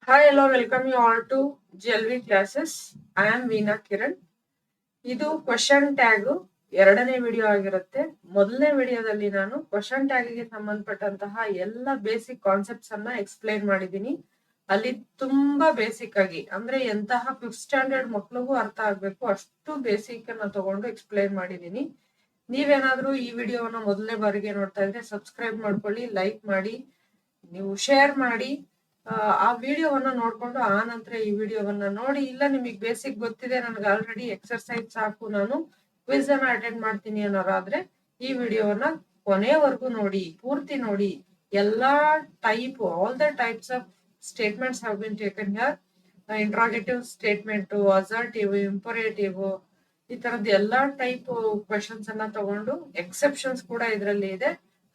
Hi, hello, welcome you all to GLV classes. I am Veena Kiran. ಇದು question tag ಎರಡನೇ video ಆಗಿರುತ್ತೆ. ಮೊದಲನೇ ವಿಡಿಯೋದಲ್ಲಿ ನಾನು ಕ್ವಶನ್ ಟ್ಯಾಗ್ ಗೆ ಸಂಬಂಧಪಟ್ಟಂತಹ ಎಲ್ಲ ಬೇಸಿಕ್ ಕಾನ್ಸೆಪ್ಟ್ಸ್ ಅನ್ನ ಎಕ್ಸ್ಪ್ಲೈನ್ ಮಾಡಿದ್ದೀನಿ. ಅಲ್ಲಿ ತುಂಬಾ ಬೇಸಿಕ್ ಆಗಿ ಅಂದ್ರೆ ಎಂತಹ 5th ಸ್ಟ್ಯಾಂಡರ್ಡ್ ಮಕ್ಳಿಗೂ ಅರ್ಥ ಆಗ್ಬೇಕು ಅಷ್ಟು ಬೇಸಿಕ್ ಅನ್ನ ತಗೊಂಡು ಎಕ್ಸ್ಪ್ಲೈನ್ ಮಾಡಿದ್ದೀನಿ. ನೀವೇನಾದ್ರೂ ಈ ವಿಡಿಯೋವನ್ನ ಮೊದಲನೇ ಬಾರಿಗೆ ನೋಡ್ತಾ ಇದ್ರೆ ಸಬ್ಸ್ಕ್ರೈಬ್ ಮಾಡ್ಕೊಳ್ಳಿ, ಲೈಕ್ ಮಾಡಿ, ನೀವು ಶೇರ್ ಮಾಡಿ. ಆ ವಿಡಿಯೋವನ್ನ ನೋಡ್ಕೊಂಡು ಆ ನಂತರ ಈ ವಿಡಿಯೋವನ್ನ ನೋಡಿ. ಇಲ್ಲ ನಿಮಗೆ ಬೇಸಿಕ್ ಗೊತ್ತಿದೆ, ನನಗೆ ಆಲ್ರೆಡಿ ಎಕ್ಸರ್ಸೈಸ್ ಸಾಕು, ನಾನು ಕ್ವಿಜ್ ಅನ್ನ ಅಟೆಂಡ್ ಮಾಡ್ತೀನಿ ಅನ್ನೋರಾದ್ರೆ ಈ ವಿಡಿಯೋವನ್ನ ಕೊನೆವರೆಗೂ ನೋಡಿ, ಪೂರ್ತಿ ನೋಡಿ. ಎಲ್ಲಾ type, all the types of statements have been taken here. Interrogative statement, assertive, imperative, ಈ ತರದ್ ಎಲ್ಲಾ ಟೈಪ್ ಕ್ವೆಶನ್ಸ್ ಅನ್ನ ತಗೊಂಡು ಎಕ್ಸೆಪ್ಷನ್ಸ್ ಕೂಡ ಇದರಲ್ಲಿ ಇದೆ.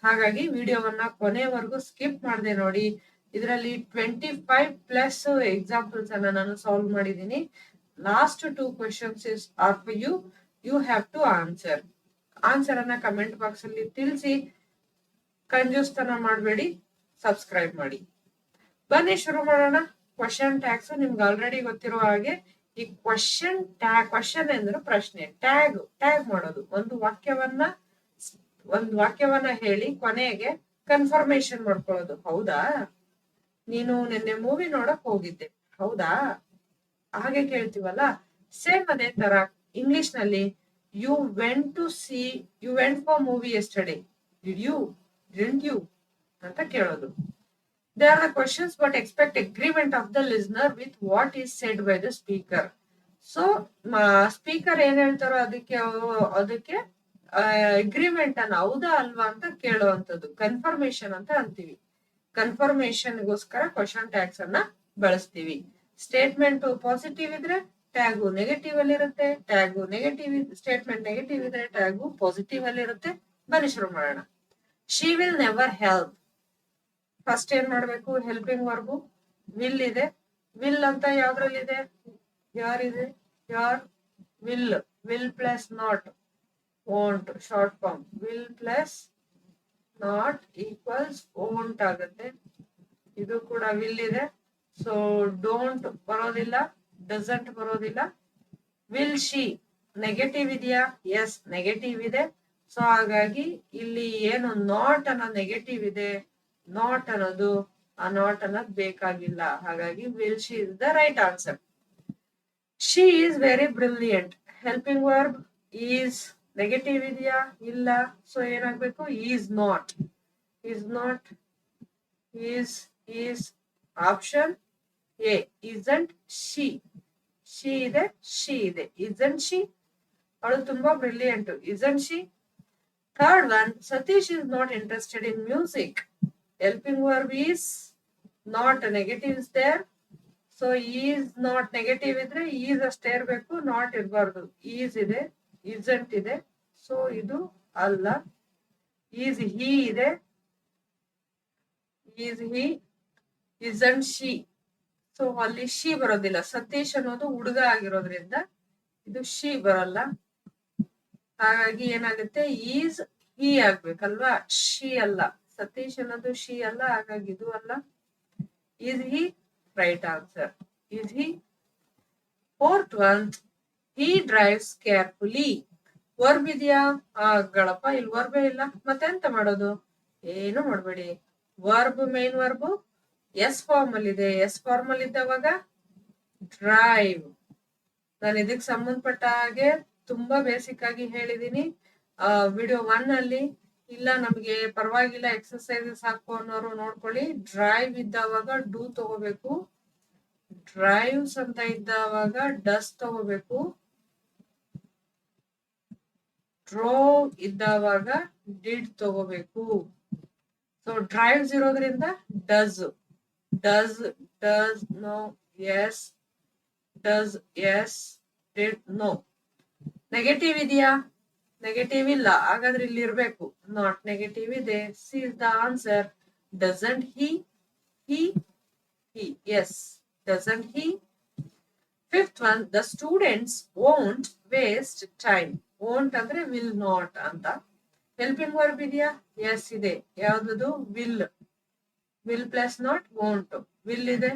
ಹಾಗಾಗಿ ವಿಡಿಯೋವನ್ನ ಕೊನೆವರೆಗೂ ಸ್ಕಿಪ್ ಮಾಡದೆ ನೋಡಿ. ಇದರಲ್ಲಿ 25+ ಎಕ್ಸಾಂಪಲ್ಸ್ ಅನ್ನ ನಾನು ಸಾಲ್ವ್ ಮಾಡಿದ್ದೀನಿ. Last 2 questions are for you. You have to answer ಅನ್ನ ಕಮೆಂಟ್ ಬಾಕ್ಸ್ ಅಲ್ಲಿ ತಿಳಿಸಿ. ಕಂಜೂಸ್ತನ ಮಾಡಬೇಡಿ, ಸಬ್ಸ್ಕ್ರೈಬ್ ಮಾಡಿ. ಬನ್ನಿ ಶುರು ಮಾಡೋಣ. ಕ್ವಶನ್ ಟ್ಯಾಗ್ಸ್ ನಿಮ್ಗೆ ಆಲ್ರೆಡಿ ಗೊತ್ತಿರೋ ಹಾಗೆ ಈ ಕ್ವಶನ್ ಅಂದ್ರೆ ಪ್ರಶ್ನೆ, ಟ್ಯಾಗ್ ಮಾಡೋದು. ಒಂದು ವಾಕ್ಯವನ್ನ ಹೇಳಿ ಕೊನೆಗೆ ಕನ್ಫರ್ಮೇಶನ್ ಮಾಡ್ಕೊಳ್ಳೋದು. ಹೌದಾ, ನೀನು ನಿನ್ನೆ ಮೂವಿ ನೋಡಕ್ ಹೋಗಿದ್ದೆ, ಹೌದಾ, ಹಾಗೆ ಕೇಳ್ತೀವಲ್ಲ. ಸೇಮ್ ಅದೇ ತರ ಇಂಗ್ಲಿಷ್ ನಲ್ಲಿ you went for movie yesterday, didn't you ಅಂತ ಕೇಳೋದು. They are the questions but expect agreement of the listener with what is said by the speaker. So speaker ಏನ್ ಹೇಳ್ತಾರೋ ಅದಕ್ಕೆ ಅಗ್ರಿಮೆಂಟ್ ಅನ್ನ ಹೌದಾ ಅಲ್ವಾ ಅಂತ ಕೇಳುವಂತದ್ದು ಕನ್ಫರ್ಮೇಶನ್ ಅಂತ ಅಂತೀವಿ. ಕನ್ಫರ್ಮೇಶನ್ಗೋಸ್ಕರ ಕ್ವಶನ್ ಟ್ಯಾಗ್ಸ್ ಅನ್ನ ಬಳಸ್ತೀವಿ. ಸ್ಟೇಟ್ಮೆಂಟ್ ಪಾಸಿಟಿವ್ ಇದ್ರೆ ಟ್ಯಾಗು ನೆಗೆಟಿವ್ ಅಲ್ಲಿ ಇರುತ್ತೆ, ಟ್ಯಾಗು ಸ್ಟೇಟ್ಮೆಂಟ್ ನೆಗೆಟಿವ್ ಇದ್ರೆ ಟ್ಯಾಗು ಪಾಸಿಟಿವ್ ಅಲ್ಲಿ ಇರುತ್ತೆ. ಬನ್ನಿ ಶುರು ಮಾಡೋಣ. She will never help. First ಏನ್ ಮಾಡ್ಬೇಕು? ಹೆಲ್ಪಿಂಗ್ ವರ್ಬು ವಿಲ್ ಇದೆ. ವಿಲ್ ಅಂತ ಯಾವ್ದ್ರಲ್ಲಿದೆ? ಯಾರಿದೆ? ಯಾರ್ will plus not won't, short form. Will plus not equals won't ಆಗುತ್ತೆ. ಇದು ಕೂಡ ವಿಲ್ ಇದೆ, ಸೊ ಡೋಂಟ್ ಬರೋದಿಲ್ಲ, ಡಸಂಟ್ ಬರೋದಿಲ್ಲ. ವಿಲ್ ಶಿ ನೆಗೆಟಿವ್ ಇದೆಯಾ? ಎಸ್, ನೆಗೆಟಿವ್ ಇದೆ. ಸೊ ಹಾಗಾಗಿ ಇಲ್ಲಿ ಏನು ನಾಟ್ ಅನ್ನೋ ನೆಗೆಟಿವ್ ಇದೆ, ನಾಟ್ ಅನ್ನೋದು ಬೇಕಾಗಿಲ್ಲ. ಹಾಗಾಗಿ will she is the right answer. She is very brilliant. Helping verb is negative ಇದೆಯಾ? ಇಲ್ಲ. ಸೊ ಏನಾಗ್ಬೇಕು? Is not is option A. Isn't she ಇದೆ, ಇಸಂಟ್ ಶಿ, ಅವಳು ತುಂಬಾ brilliant. Isn't she. Third one, Satish is not interested in music. Helping verb is not, negative is there. So is not negative ಇದ್ರೆ is ಅಷ್ಟೇ ಇರ್ಬೇಕು, not ಇರಬಾರ್ದು. Is ಇದೆ, isn't ಇದೆ, so ಇದು ಅಲ್ಲ. ಈಸ್ ಹಿ ಇದೆ, is he, isn't she. So ಅಲ್ಲಿ ಶಿ ಬರೋದಿಲ್ಲ. ಸತೀಶ್ ಅನ್ನೋದು ಹುಡುಗ ಆಗಿರೋದ್ರಿಂದ ಇದು ಶಿ ಬರಲ್ಲ. ಹಾಗಾಗಿ ಏನಾಗುತ್ತೆ? ಈಸ್ ಹಿ ಆಗ್ಬೇಕಲ್ವಾ, ಶಿ ಅಲ್ಲ. ಸತೀಶ್ ಅನ್ನೋದು ಶಿ ಅಲ್ಲ, ಹಾಗಾಗಿ ಇದು ಅಲ್ಲ. Is he right answer. Is he. Fourth one, he drives carefully. Verb ಇದೆಯಾ? ಗಳಪ್ಪ, ಇಲ್ಲಿ ವರ್ಬೇ ಇಲ್ಲ, ಮತ್ತೆಂತ ಮಾಡೋದು? ಏನು ಮಾಡ್ಬೇಡಿ. Verb, main verb s form ಅಲ್ಲಿ ಇದೆ. ಎಸ್ ಫಾರ್ಮ್ ಅಲ್ಲಿ ಇದ್ದವಾಗ ಡ್ರೈವ್. ನಾನು ಇದಕ್ಕೆ ಸಂಬಂಧಪಟ್ಟ ಹಾಗೆ ತುಂಬಾ ಬೇಸಿಕ್ ಆಗಿ ಹೇಳಿದೀನಿ ವಿಡಿಯೋ 1 ಅಲ್ಲಿ. ಇಲ್ಲ ನಮ್ಗೆ ಪರವಾಗಿಲ್ಲ ಎಕ್ಸರ್ಸೈಸಸ್ ಹಾಕು ಅನ್ನೋರು ನೋಡ್ಕೊಳ್ಳಿ. ಡ್ರೈವ್ ಇದ್ದವಾಗ ಡೂ ತಗೋಬೇಕು, ಡ್ರೈವ್ಸ್ ಅಂತ ಇದ್ದವಾಗ ಡಸ್ ತಗೋಬೇಕು, ಡ್ರೋವ್ ಇದ್ದವಾಗ ಡಿಡ್ ತಗೋಬೇಕು. ಸೊ ಡ್ರೈವ್ಸ್ ಇರೋದ್ರಿಂದ does no, yes, does yes, did no. Negative ಇದೆಯಾ? ನೆಗೆಟಿವ್ ಇಲ್ಲ, ಹಾಗಾದ್ರೆ ಇಲ್ಲಿ ಇರ್ಬೇಕು ನಾಟ್. ನೆಗೆಟಿವ್ ಇದೆ, C is the answer. Doesn't he yes, doesn't he. Fifth one, the students won't waste time. Won't ಅಂದ್ರೆ will not ಅಂತ. Helping verb ಇದೆಯಾ? Yes ಇದೆ. ಯಾವ್ದು? Will plus not, won't. Will ಇದೆ,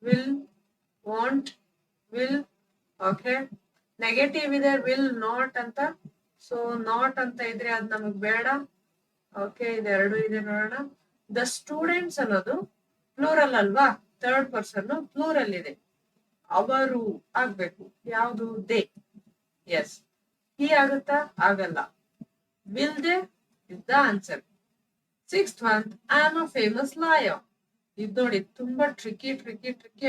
will, won't, will. Okay, negative ಇದೆ will not ಅಂತ. So not ಅಂತ ಇದ್ರೆ ಅದ್ ನಮಗ್ ಬೇಡ. ಓಕೆ, ಇದೆರಡು ಇದೆ ನೋಡೋಣ. ದ ಸ್ಟೂಡೆಂಟ್ಸ್ ಅನ್ನೋದು ಪ್ಲೂರಲ್ ಅಲ್ವಾ, ಥರ್ಡ್ ಪರ್ಸನ್ ಪ್ಲೂರಲ್ ಇದೆ. ಅವರು ಆಗ್ಬೇಕು. ಯಾವುದು? ದೇ. ಎಸ್. ಹಿ ಆಗುತ್ತಾ? ಆಗಲ್ಲ. Will they is the answer. Sixth one, I am a famous lawyer. ಇದು ನೋಡಿ ತುಂಬಾ tricky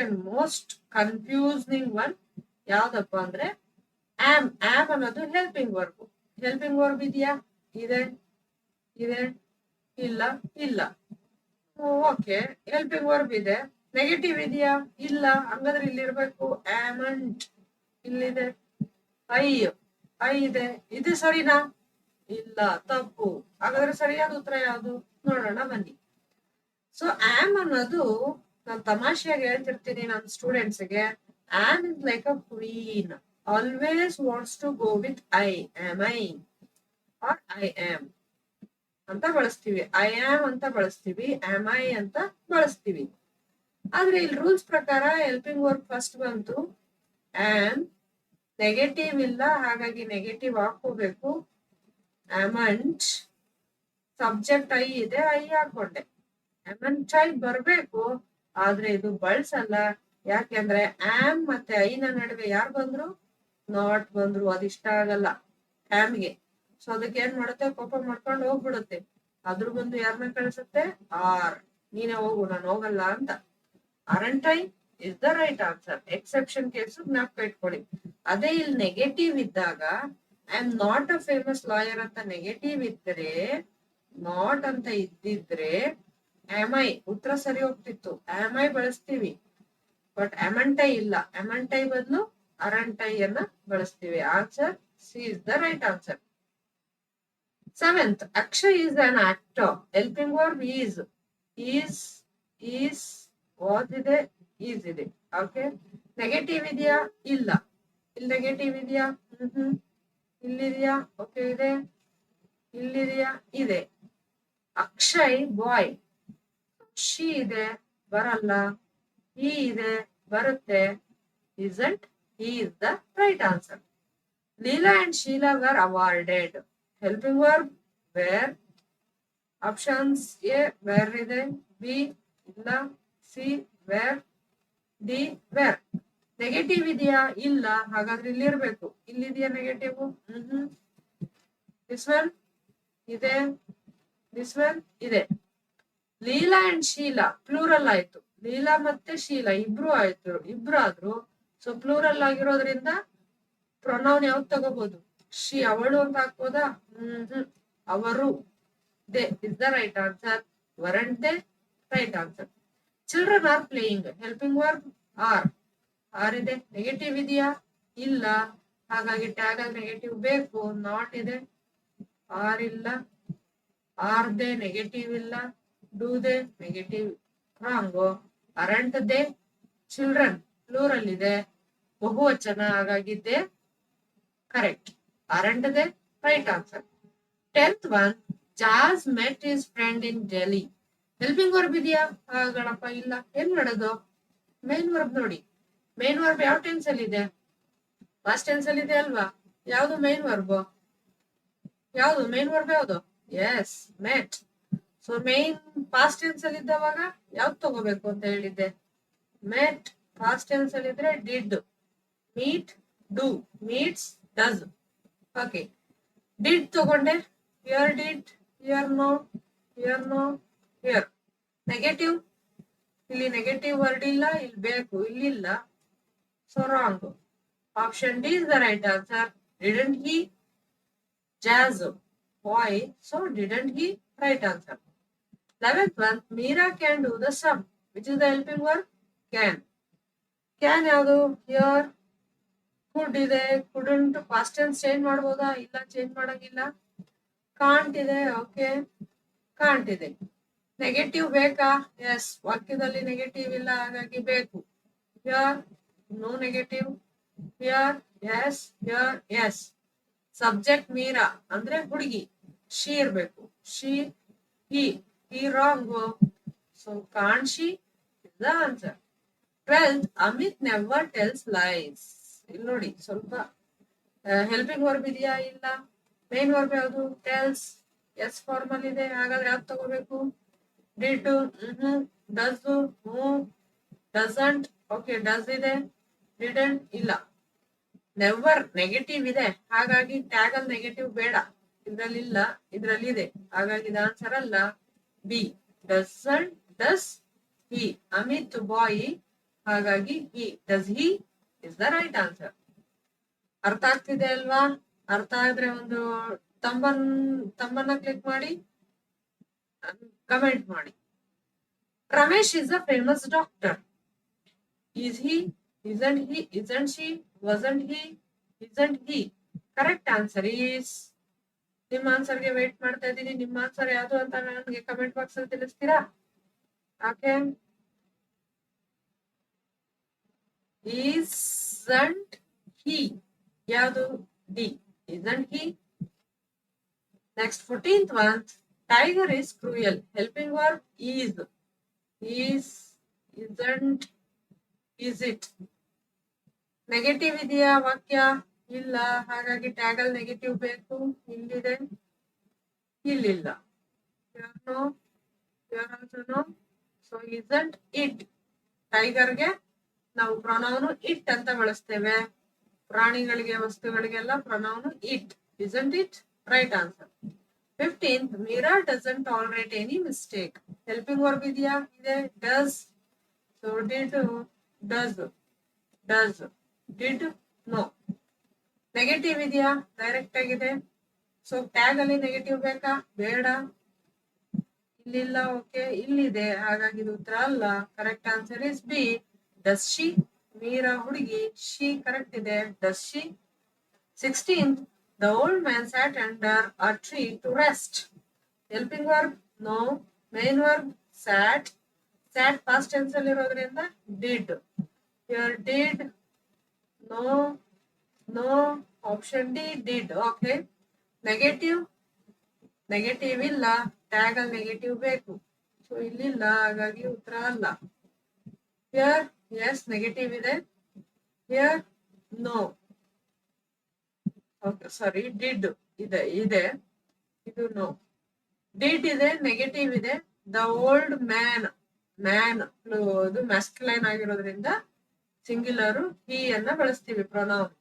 and most confusing one. ಯಾವ್ದಪ್ಪ ಅಂದ್ರೆ ಆಮ್ ಅನ್ನೋದು ಹೆಲ್ಪಿಂಗ್ ವರ್ಬ್. ಹೆಲ್ಪಿಂಗ್ ವರ್ಬ್ ಇದೆಯಾ? ಇದೆ. ಇಲ್ಲ. ಓಕೆ, ಹೆಲ್ಪಿಂಗ್ ವರ್ಬ್ ಇದೆ. ನೆಗೆಟಿವ್ ಇದೆಯಾ? ಇಲ್ಲ. ಹಂಗಾದ್ರೆ ಇಲ್ಲಿ ಇರ್ಬೇಕು ಆಮಂಟ್. ಇಲ್ಲಿದೆ ಐ ಇದೆ. ಇದು ಸರಿನಾ? ಇಲ್ಲ, ತಪ್ಪು. ಹಾಗಾದ್ರೆ ಸರಿಯಾದ ಉತ್ತರ ಯಾವುದು? ನೋಡೋಣ ಬನ್ನಿ. ಸೊ ಆಮ್ ಅನ್ನೋದು ನಾನು ತಮಾಷೆಯಾಗಿ ಹೇಳ್ತಿರ್ತೀನಿ ನನ್ನ ಸ್ಟೂಡೆಂಟ್ಸ್ಗೆ. Am is like a queen, always wants to go with I. Am I are I am ಅಂತ ಬಳಸ್ತೀವಿ. ಐ ಆಮ್ ಅಂತ ಬಳಸ್ತೀವಿ, ಆಮ್ ಐ ಅಂತ ಬಳಸ್ತೀವಿ. ಆದ್ರೆ ಇಲ್ಲಿ ರೂಲ್ಸ್ ಪ್ರಕಾರ ಹೆಲ್ಪಿಂಗ್ ವರ್ಬ್ ಫಸ್ಟ್ ಬಂತು. ಆಮ್ ನೆಗೆಟಿವ್ ಇಲ್ಲ, ಹಾಗಾಗಿ ನೆಗೆಟಿವ್ ಹಾಕೋಬೇಕು. ಅಮಂಟ್ ಸಬ್ಜೆಕ್ಟ್ ಐ ಇದೆ, ಐ ಹಾಕೊಂಡೆ. ಅಮಂಟ್ ಐ ಬರ್ಬೇಕು, ಆದ್ರೆ ಇದು ಬಳಸಲ್ಲ. ಯಾಕೆಂದ್ರೆ ಆಮ್ ಮತ್ತೆ ಐನ ನಡುವೆ ಯಾರು ಬಂದ್ರು? ನಾಟ್ ಬಂದ್ರು. ಅದಿಷ್ಟ ಆಗಲ್ಲ ಆಮ್ಗೆ. ಸೊ ಅದಕ್ಕೆ ಏನ್ ಮಾಡುತ್ತೆ? ಕೋಪ ಮಾಡ್ಕೊಂಡು ಹೋಗ್ಬಿಡುತ್ತೆ. ಅದ್ರ ಬಂದು ಯಾರನ್ನ ಕಳಿಸುತ್ತೆ? ಆರ್. ನೀನೇ ಹೋಗು, ನಾನು ಹೋಗಲ್ಲ ಅಂತ. ಅರಂಟ್ I is the right answer. Exception case ಜ್ಞಾಪಕ ಇಟ್ಕೊಳ್ಳಿ. ಅದೇ ಇಲ್ಲಿ ನೆಗೆಟಿವ್ ಇದ್ದಾಗ I am not a famous lawyer ಅಂತ ನೆಗೆಟಿವ್ ಇದ್ರೆ, ನಾಟ್ ಅಂತ ಇದ್ದಿದ್ರೆ ಆಮ್ ಐ ಉತ್ತರ ಸರಿ ಹೋಗ್ತಿತ್ತು. ಆಮ್ ಐ ಬಳಸ್ತೀವಿ, ಬಟ್ ಅಮಂಟೈ ಇಲ್ಲ. ಅಮಂಟೈ ಬದಲು ಅರಂಟೈ ಅನ್ನ ಬಳಸ್ತೀವಿ. Answer C is the right answer. Seventh, Akshay is an actor. Helping verb is. Was ಇದೆ, ಈಸ್ ಇದೆ. ಓಕೆ, ನೆಗೆಟಿವ್ ಇದೆಯಾ? ಇಲ್ಲ. ಇಲ್ಲಿ ನೆಗೆಟಿವ್ ಇದೆಯಾ? ಇಲ್ಲಿದೆಯಾ? ಓಕೆ, ಇದೆ. ಇಲ್ಲಿದೆಯಾ? ಇದೆ. ಅಕ್ಷಯ್ ಬಾಯ್. ಶಿ ಇದೆ, ಬರಲ್ಲ. ಈ ಇದೆ, ಬರುತ್ತೆ. isn't. He is the right answer. Leela and Sheila were awarded. Helping verb where. Options A where ಇದೆ, B ಇಲ್ಲ, C where, D where. Negative ಇದೆಯಾ? ಇಲ್ಲ. ಹಾಗಾದ್ರೆ ಇಲ್ಲಿ ಇರ್ಬೇಕು. ಇಲ್ಲಿದೆಯಾ ನೆಗೆಟಿವ್? ದಿಸ್ ಒನ್ ಇದೆ, ದಿಸ್ ಒನ್ ಇದೆ. ಲೀಲಾ ಅಂಡ್ ಶೀಲಾ ಪ್ಲೂರಲ್ ಆಯ್ತು. ಲೀಲಾ ಮತ್ತೆ ಶೀಲಾ ಇಬ್ರು ಆದ್ರು. ಸೊ ಪ್ಲೂರಲ್ ಆಗಿರೋದ್ರಿಂದ ಪ್ರೊನೌನ್ ಯಾವ್ದು ತಗೋಬಹುದು? ಶಿ, ಅವಳು ಅಂತ ಹಾಕ್ಬೋದಾ? ಅವರು. They is the right answer. Weren't they right answer. Children are playing. Helping verb are ಇದೆ. ನೆಗೆಟಿವ್ ಇದೆಯಾ? ಇಲ್ಲ. ಹಾಗಾಗಿ ಟ್ಯಾಗ್ ಆಗಿ ನೆಗೆಟಿವ್ ಬೇಕು. ನಾಟ್ ಇದೆ, ಆರ್ ಇಲ್ಲ. ಆರ್ ದೇ ನೆಗೆಟಿವ್ ಇಲ್ಲ. Do they negative wrong. Aren't they children plural ಇದೆ, ಬಹುವಚನ, ಹಾಗಾಗಿದ್ದೆ correct. Aren't they right answer. 10th one, Jas met his friend in Delhi. Helping verb ಇದೆಯಾ? ಗಣಪ ಇಲ್ಲ. ಏನ್ ಮಾಡೋದು? ಮೇನ್ ವರ್ಬ್ ನೋಡಿ. ಮೇನ್ ವರ್ಬ್ ಯಾವ ಟೆನ್ಸ್ ಅಲ್ಲಿ ಇದೆ? ಪಾಸ್ಟ್ ಟೆನ್ಸ್ ಅಲ್ಲಿ ಇದೆ ಅಲ್ವಾ? ಯಾವ್ದು ಮೇನ್ ವರ್ಬ್? ಯಾವ್ದು ಮೇನ್ ವರ್ಬ್? ಯಾವ್ದು? Yes, met. So main past tense ಅಲ್ಲಿ ಇದ್ದವಾಗ ಯಾವ್ದು ತಗೋಬೇಕು ಅಂತ ಹೇಳಿದ್ದೆ? ಮೆಟ್. ಪಾಸ್ಟ್ ಟೆನ್ಸ್ ಅಲ್ಲಿ ಇದ್ರೆ did. Meet, do. Meets, does. Okay, did ತಗೊಂಡೆ. Here did, here no, here. Negative, ಇಲ್ಲಿ ನೆಗೆಟಿವ್ ವರ್ಡ್ ಇಲ್ಲ, ಇಲ್ಲಿ ಬೇಕು, ಇಲ್ಲಿಲ್ಲ. So wrong. Option D is the right answer. Didn't he jazz boy, so didn't he? Right answer. 11th one, Meera can do the sum. Which is the helping verb? Can ಯಾವುದು? Here could ಇದೆ, couldn't. past tense change ಮಾಡಬಹುದಾ? ಇಲ್ಲ, change ಮಾಡಂಗಿಲ್ಲ. Can't ಇದೆ. Okay, can't ಇದೆ. Negative ಬೇಕಾ? Yes. ವಾಕ್ಯದಲ್ಲಿ negative ಇಲ್ಲ, ಹಾಗಾಗಿ ಬೇಕು. Here no negative. Here yes, here yes. Subject Meera ಅಂದ್ರೆ ಹುಡುಗಿ, ಶಿ ಇರ್ಬೇಕು. She, he wrong. So can't she is the answer. 12th, Amit never tells lies. ಇಲ್ಲಿ ನೋಡಿ ಸ್ವಲ್ಪ ಹೆಲ್ಪಿಂಗ್ ವರ್ಬ್ ಇದೆಯಾ? ಇಲ್ಲ. ಮೇನ್ ವರ್ಬ್ ಯಾವುದು? ಟೆಲ್ಸ್. ಎಸ್ ಫಾರ್ಮಲ್ ಇದೆ. ಹಾಗಾದ್ರೆ ಯಾವ್ದು ತಗೋಬೇಕು? Did, does, doesn't. Okay, does ಇದೆ. ಡಿಡಂಟ್ ಇಲ್ಲ. ನೆವರ್ ನೆಗೆಟಿವ್ ಇದೆ, ಹಾಗಾಗಿ ಟ್ಯಾಗ್ ಅಲ್ಲಿ ನೆಗೆಟಿವ್ ಬೇಡ. ಇದ್ರಲ್ಲಿ ಇಲ್ಲ, ಇದ್ರಲ್ಲಿ ಇದೆ. ಹಾಗಾಗಿ ಇದು ಆನ್ಸರ್ ಅಲ್ಲ. B, doesn't, does he. Amit boy, ಹಾಗಾಗಿ he. Does he is the right answer. ಅರ್ಥ ಆಗ್ತಿದೆ ಅಲ್ವಾ? ಅರ್ಥ ಆದ್ರೆ ಒಂದು ತಮ್ಮನ್ನ ಕ್ಲಿಕ್ ಮಾಡಿ, ಕಮೆಂಟ್ ಮಾಡಿ. Ramesh is a famous doctor. Is he, isn't he, isn't she, wasn't he, isn't he. Correct answer is. ನಿಮ್ಮ ಆನ್ಸರ್ಗೆ ವೇಟ್ ಮಾಡ್ತಾ ಇದ್ದೀನಿ. ನಿಮ್ಮ ಆನ್ಸರ್ ಯಾವುದು ಅಂತ ನನಗೆ ಕಮೆಂಟ್ ಬಾಕ್ಸ್ ಅಲ್ಲಿ ತಿಳಿಸ್ತೀರಾ? ಓಕೆ, isn't he ಯಾವುದು? D, isn't he. Next 14th one, tiger is cruel. Helping verb is, isn't, is it. Negative ಇದೆಯಾ ವಾಕ್ಯ? ಇಲ್ಲ, ಹಾಗಾಗಿ ಟ್ಯಾಗ್ ಅಲ್ಲಿ ನೆಗೆಟಿವ್ ಬೇಕು. ಇಲ್ಲಿದೆ, ಇಲ್ಲಿಲ್ಲ. So isn't it. ಟೈಗರ್ಗೆ ನಾವು ಪ್ರೊನೌನ್ ಇಟ್ ಅಂತ ಬಳಸ್ತೇವೆ. ಪ್ರಾಣಿಗಳಿಗೆ, ವಸ್ತುಗಳಿಗೆಲ್ಲ pronoun it. isn't it right answer. 15th, Meera doesn't tolerate any mistake. Helping verb ಇದೆಯಾ? ಇದೆ. Does. So did, does, does, did, no. Negative ಇದೆಯಾ? ಡೈರೆಕ್ಟ್ ಆಗಿದೆ. ಸೊ ಟ್ಯಾಗ್ ಅಲ್ಲಿ ನೆಗೆಟಿವ್ ಬೇಕಾ? ಬೇಡ. ಇಲ್ಲಿಲ್ಲ. ಓಕೆ, ಇಲ್ಲಿದೆ, ಹಾಗಾಗಿ ಇದು ಉತ್ತರ ಅಲ್ಲ. Correct answer is B, does she. Meera ಹುಡುಗಿ, ಶಿ ಕರೆಕ್ಟ್ ಇದೆ. Does she. 16th, the old man sat under a tree to rest. Helping verb no. Main verb sat. Sat past tense ಅಲ್ಲಿ ಇರೋದ್ರಿಂದ did. Here did, no, no. Option D, did. Okay. Negative, negative ಇಲ್ಲ, tag ಅಲ್ಲಿ negative ಬೇಕು. So ಇಲ್ಲಿಲ್ಲ, ಹಾಗಾಗಿ ಉತ್ತರ ಅಲ್ಲ. Here yes negative ಇದೆ. Here no. Okay, sorry, did ಇದೆ, ಇದು ನೋ. ಡಿಡ್ ಇದೆ, ನೆಗೆಟಿವ್ ಇದೆ. ದ ಓಲ್ಡ್ ಮ್ಯಾನ್, ಮ್ಯಾನ್ ಇದು ಮ್ಯಾಸ್ಕ್ಯುಲೈನ್ ಆಗಿರೋದ್ರಿಂದ ಸಿಂಗ್ಯುಲರ್ ಹಿ ಅನ್ನ ಬಳಸ್ತೀವಿ ಪ್ರೊನೌನ್.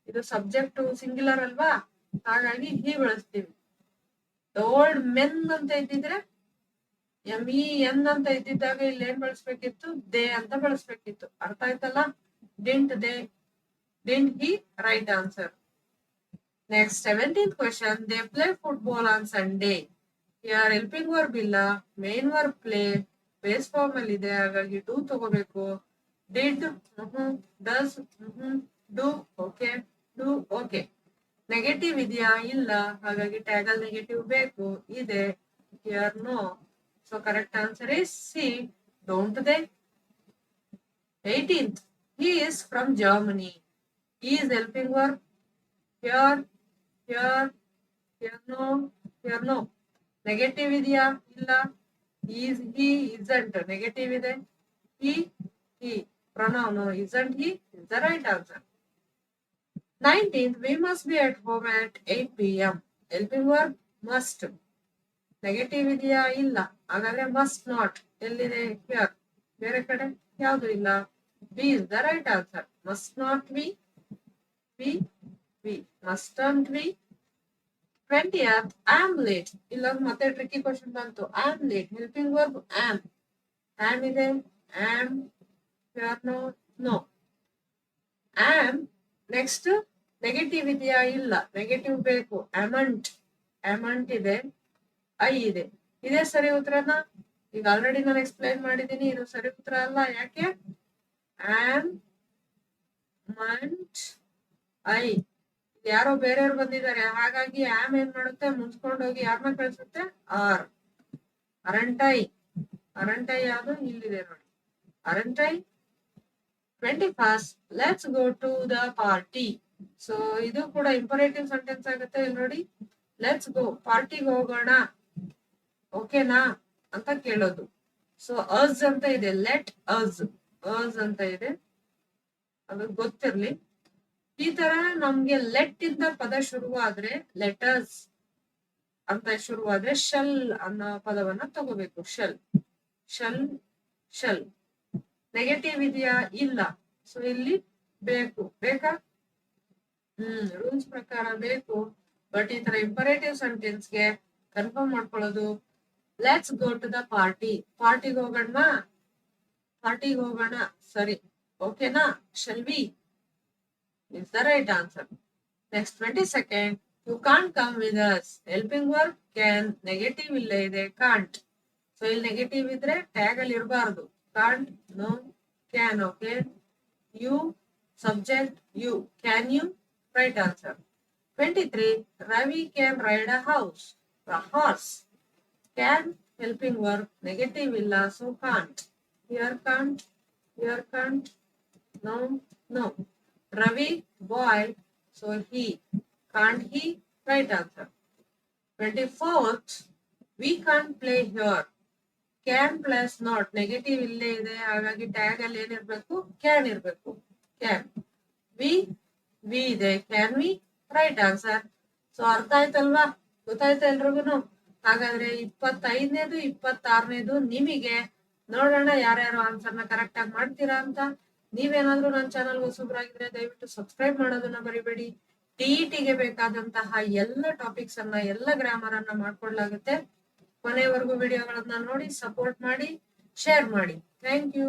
ಇದು ಸಬ್ಜೆಕ್ಟ್ ಸಿಂಗ್ಯುಲರ್ ಅಲ್ವಾ, ಹಾಗಾಗಿ ಹಿ ಬಳಸ್ತೀವಿ. ದ ಓಲ್ಡ್ ಮೆನ್ ಅಂತ ಇದ್ದಿದ್ರೆ, MEN ಅಂತ ಇದ್ದಿದ್ದಾಗ ಇಲ್ಲಿ ಏನ್ ಬಳಸ್ಬೇಕಿತ್ತು? ದೇ ಅಂತ ಬಳಸ್ಬೇಕಿತ್ತು. ಅರ್ಥ ಆಯ್ತಲ್ಲ? Didn't they, didn't he right answer. Next 17th question, they play football on Sunday. ಯಾರ್ ಹೆಲ್ಪಿಂಗ್ ವರ್ಬ್ ಇಲ್ಲ, main verb play, base form ಅಲ್ಲಿ ಇದೆ, ಹಾಗಾಗಿ ಡೂ ತಗೋಬೇಕು. Did, does, do. Okay, do. Okay. Negative ಇದೆಯಾ? ಇಲ್ಲ, ಹಾಗಾಗಿ ಟ್ಯಾಗ್ ಅಲ್ಲಿ ನೆಗೆಟಿವ್ ಬೇಕು. ಇದೆ. Here no. So correct answer is C, don't they. 18th, he is from Germany. He is helping verb. Here, here, here no, here no. Negative ಇದೆಯಾ? ಇಲ್ಲ. Is, he, isn't. Negative ಇದೆ. he, pronoun isn't he is the right answer. 19th, we must be at home at 8 p.m. helping verb must. Negative ಇದೆಯಾ? ಇಲ್ಲ, ಹಾಗಾದ್ರೆ must not. ಎಲ್ಲಿದೆ? here. ಬೇರೆ ಕಡೆ ಯಾವುದು ಇಲ್ಲ. B is the right answer. must not we, mustn't we. 20th, I am late. ಇಲ್ಲೊಂದು ಮತ್ತೆ ಟ್ರಿಕ್ಕಿ ಕ್ವಶನ್ ಬಂತು. I am late. Helping verb am. am ಇದೆ. am. here no, no. am. Next negative ಇದೆಯಾ? ಇಲ್ಲ, ನೆಗೆಟಿವ್ ಬೇಕು. amn't. amn't ಇದೆ. I ಇದೆ. ಇದೇ ಸರಿ ಉತ್ತರನ? ಈಗ ಆಲ್ರೆಡಿ ನಾನು ಎಕ್ಸ್ಪ್ಲೈನ್ ಮಾಡಿದ್ದೀನಿ, ಇದು ಸರಿ ಉತ್ತರ ಅಲ್ಲ. ಯಾಕೆ? am, ಮಂಟ್, ಐ. ಯಾರೋ ಬೇರೆಯವ್ರು ಬಂದಿದ್ದಾರೆ, ಹಾಗಾಗಿ ಆಮ್ ಏನ್ ಮಾಡುತ್ತೆ? ಮುನ್ಸ್ಕೊಂಡೋಗಿ ಯಾರನ್ನ ಕಳ್ಸುತ್ತೆ? ಆರ್. ಅರಂಟೈ. ಅರಂಟೈ ಯಾವುದು? ಇಲ್ಲಿದೆ ನೋಡಿ, aren't I. 21st, let's go to the party. So ಇದು ಕೂಡ ಇಂಪರೇಟಿವ್ ಸೆಂಟೆನ್ಸ್ ಆಗುತ್ತೆ. ಇಲ್ಲಿ ನೋಡಿ, ಲೆಟ್ಸ್ ಗೋ, ಪಾರ್ಟಿಗೆ ಹೋಗೋಣ, ಓಕೆನಾ ಅಂತ ಕೇಳೋದು. ಸೊ ಅಸ್ ಅಂತ ಇದೆ, ಲೆಟ್ ಅಸ್. ಅಸ್ ಅಂತ ಇದೆ, ಅದು ಗೊತ್ತಿರ್ಲಿ. ಈ ತರ ನಮ್ಗೆ ಲೆಟ್ ಇಂದ ಪದ ಶುರುವಾದ್ರೆ, ಲೆಟರ್ಸ್ ಅಂತ ಶುರುವಾದ್ರೆ ಶಲ್ ಅನ್ನೋ ಪದವನ್ನ ತಗೋಬೇಕು. Shall, shall, shall. ನೆಗೆಟಿವ್ ಇದೆಯಾ? ಇಲ್ಲ. ಸೊ ಇಲ್ಲಿ ಬೇಕು. ಬೇಕಾ? ರೂಲ್ಸ್ ಪ್ರಕಾರ ಬೇಕು. ಬಟ್ ಈ ತರ ಇಂಪರೇಟಿವ್ ಸೆಂಟೆನ್ಸ್ಗೆ ಕನ್ಫರ್ಮ್ ಮಾಡ್ಕೊಳ್ಳೋದು, let's go to the party. ಪಾರ್ಟಿಗೆ ಹೋಗೋಣ, ಪಾರ್ಟಿಗೆ ಹೋಗೋಣ. ಸರಿ, ಓಕೆನಾ? Shall we is the right answer. Next 22nd, you can't come with us. Helping verb can, negative ಇಲ್ಲೇ ಇದೆ can't. ಸೊ ಇಲ್ಲಿ ನೆಗೆಟಿವ್ ಇದ್ರೆ ಟ್ಯಾಗ್ ಅಲ್ಲಿ ಇರಬಾರ್ದು. can't, no, can. Okay, you, subject, you. Can you? Right answer. 23, Ravi can ride a horse. Can, helping verb, negative illa, so can't. Here can't, here can't, no, no. Ravi, boy, so he. Can't he? Right answer. 24th, we can't play here. Can plus not, negative ಇಲ್ಲೇ ಇದೆ, ಹಾಗಾಗಿ tag ಅಲ್ಲಿ ಏನಿರ್ಬೇಕು? Can ಇರ್ಬೇಕು. Can. V ಇದೆ, can we? Right answer. So ಅರ್ಥ ಆಯ್ತಲ್ವಾ? ಗೊತ್ತಾಯ್ತಾ ಎಲ್ರಿಗೂ? ಹಾಗಾದ್ರೆ 25ನೇದು 26ನೇದು ನಿಮಗೆ. ನೋಡೋಣ ಯಾರ್ಯಾರು ಆನ್ಸರ್ನ ಕರೆಕ್ಟ್ ಆಗಿ ಮಾಡ್ತೀರಾ ಅಂತ. ನೀವೇನಾದ್ರೂ ನನ್ನ ಚಾನಲ್ ಹೊಸಬ್ರಾಗಿದ್ರೆ ದಯವಿಟ್ಟು ಸಬ್ಸ್ಕ್ರೈಬ್ ಮಾಡೋದನ್ನ ಮರಿಬೇಡಿ. ಟಿಇಟಿಗೆ ಬೇಕಾದಂತಹ ಎಲ್ಲ ಟಾಪಿಕ್ಸ್ ಅನ್ನ, ಎಲ್ಲ ಗ್ರಾಮರ್ ಅನ್ನ ಮಾಡ್ಕೊಡ್ಲಾಗುತ್ತೆ. ಕೊನೆವರೆಗೂ ವಿಡಿಯೋಗಳನ್ನ ನೋಡಿ ಸಪೋರ್ಟ್ ಮಾಡಿ, ಶೇರ್ ಮಾಡಿ. Thank you.